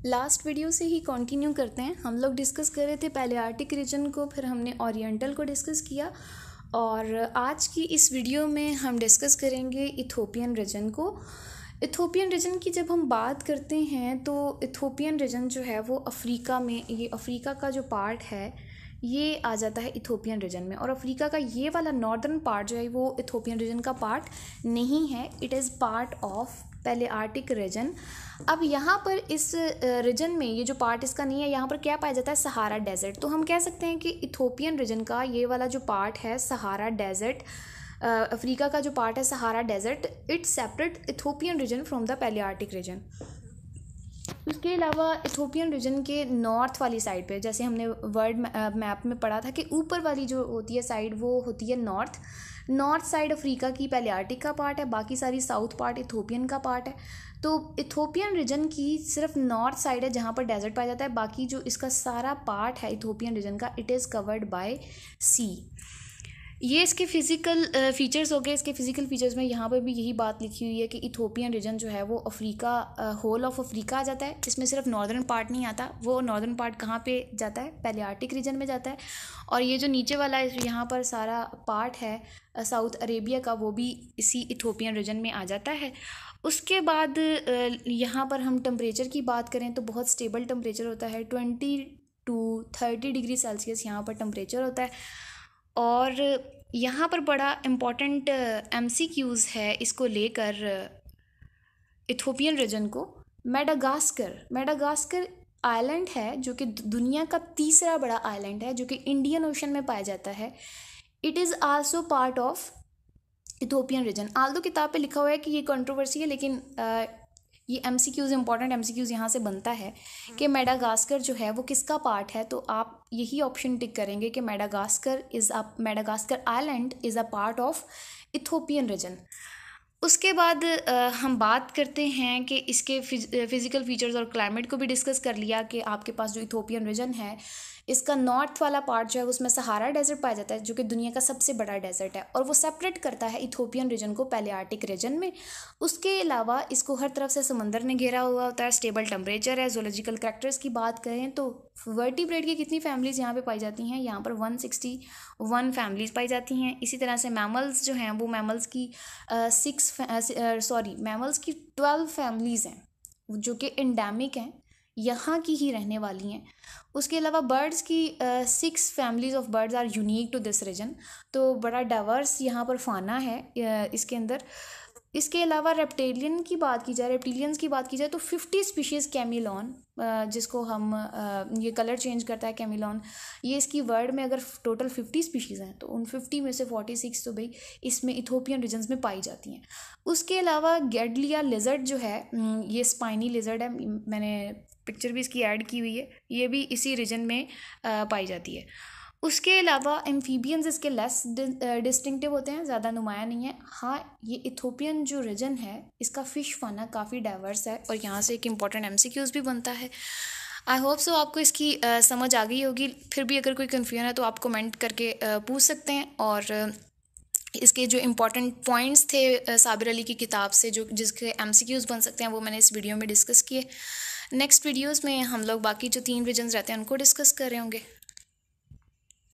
Last video से ही continue करते हैं। हम लोग डिस्कस कर रहे थे पहले आर्टिक रीजन को, फिर हमने ओरिएंटल को डिस्कस किया और आज की इस वीडियो में हम डिस्कस करेंगे इथोपियन रीजन को। इथोपियन रीजन की जब हम बात करते हैं तो इथोपियन रीजन जो है वो अफ्रीका में, ये अफ्रीका का जो पार्ट है ये आ जाता है इथोपियन रीजन में, और अफ्रीका का ये वाला नॉर्दर्न पार्ट जो है वो इथोपियन रीजन का पार्ट नहीं है। इट इज़ पार्ट ऑफ पहले आर्टिक रीजन। अब यहाँ पर इस रीजन में ये जो पार्ट इसका नहीं है, यहाँ पर क्या पाया जाता है, सहारा डेजर्ट। तो हम कह सकते हैं कि इथोपियन रीजन का ये वाला जो पार्ट है सहारा डेजर्ट, अफ्रीका का जो पार्ट है Sahara desert, it separate Ethiopian region from the Palearctic region. इसके अलावा इथोपियन रीजन के नॉर्थ वाली साइड पे, जैसे हमने वर्ल्ड मैप में पढ़ा था कि ऊपर वाली जो होती है साइड वो होती है नॉर्थ साइड अफ्रीका की पैलियार्टिक का पार्ट है, बाकी सारी साउथ पार्ट इथोपियन का पार्ट है। तो इथोपियन रीजन की सिर्फ नॉर्थ साइड है जहाँ पर डेजर्ट पाया जाता है, बाकी जो इसका सारा पार्ट है इथोपियन रीजन का इट इज़ कवर्ड बाय सी। ये इसके फिज़िकल फीचर्स हो गए। इसके फिज़िकल फीचर्स में यहाँ पर भी यही बात लिखी हुई है कि इथोपियन रीजन जो है वो अफ्रीका, होल ऑफ अफ्रीका आ जाता है। इसमें सिर्फ नॉर्दर्न पार्ट नहीं आता, वो नॉर्दर्न पार्ट कहाँ पे जाता है, पैलियार्टिक रीजन में जाता है। और ये जो नीचे वाला यहाँ पर सारा पार्ट है साउथ अरेबिया का, वो भी इसी इथोपियन रीजन में आ जाता है। उसके बाद यहाँ पर हम टेम्परेचर की बात करें तो बहुत स्टेबल टेम्परेचर होता है, 20 to 30 डिग्री सेल्सियस यहाँ पर टेम्परेचर होता है। और यहाँ पर बड़ा इम्पॉर्टेंट MCQs है इसको लेकर इथोपियन रीजन को। मेडागास्कर आइलैंड है जो कि दुनिया का तीसरा बड़ा आइलैंड है, जो कि इंडियन ओशन में पाया जाता है। It is also part of Ethiopian region. Although किताब पे लिखा हुआ है कि ये कंट्रोवर्सी है, लेकिन ये MCQs, इंपॉर्टेंट MCQs यहाँ से बनता है कि मेडागास्कर जो है वो किसका पार्ट है। तो आप यही ऑप्शन टिक करेंगे कि Madagascar island is a part of Ethiopian region. उसके बाद हम बात करते हैं कि इसके फिज़िकल फीचर्स और क्लाइमेट को भी डिस्कस कर लिया कि आपके पास जो इथोपियन रीजन है इसका नॉर्थ वाला पार्ट जो है उसमें सहारा डेजर्ट पाया जाता है, जो कि दुनिया का सबसे बड़ा डेजर्ट है, और वो सेपरेट करता है इथोपियन रीजन को पैलियार्टिक रीजन में। उसके अलावा इसको हर तरफ से समंदर ने घेरा हुआ होता है, स्टेबल टेम्परेचर है। जोलॉजिकल कैरेक्टर्स की बात करें तो वर्टिब्रेट की कितनी फैमिलीज़ यहाँ पे पाई जाती हैं, यहाँ पर 161 फैमिलीज़ पाई जाती हैं। इसी तरह से मैमल्स जो हैं वो मैमल्स की 12 फैमिलीज़ हैं जो कि एंडेमिक हैं, यहाँ की ही रहने वाली हैं। उसके अलावा बर्ड्स की 6 families of birds are unique to this region. तो बड़ा डाइवर्स यहाँ पर फाना है इसके अंदर। इसके अलावा रेप्टिलियंस की बात की जाए तो 50 स्पीशीज़ कैमिलॉन, जिसको हम ये कलर चेंज करता है कैमिलॉन, ये इसकी वर्ल्ड में अगर टोटल 50 स्पीशीज़ हैं तो उन 50 में से 46 तो भाई इसमें इथोपियन रीजन्स में पाई जाती हैं। उसके अलावा गैडलिया लिजर्ड जो है, ये स्पाइनी लिजर्ड है, मैंने पिक्चर भी इसकी ऐड की हुई है, ये भी इसी रीजन में पाई जाती है। उसके अलावा एम्फीबियंस इसके लेस डिस्टिंक्टिव होते हैं, ज़्यादा नुमाया नहीं है। हाँ, ये इथोपियन जो रीजन है इसका फ़िश फाना काफ़ी डाइवर्स है, और यहाँ से एक इम्पॉर्टेंट MCQs भी बनता है। आई होप सो आपको इसकी समझ आ गई होगी। फिर भी अगर कोई कन्फ्यूजन है तो आप कमेंट करके पूछ सकते हैं। और इसके जो इम्पॉर्टेंट पॉइंट्स थे साबिर अली की किताब से जो जिसके MCQs बन सकते हैं वो मैंने इस वीडियो में डिस्कस किए। नेक्स्ट वीडियोस में हम लोग बाकी जो 3 रीजन्स रहते हैं उनको डिस्कस कर रहे होंगे।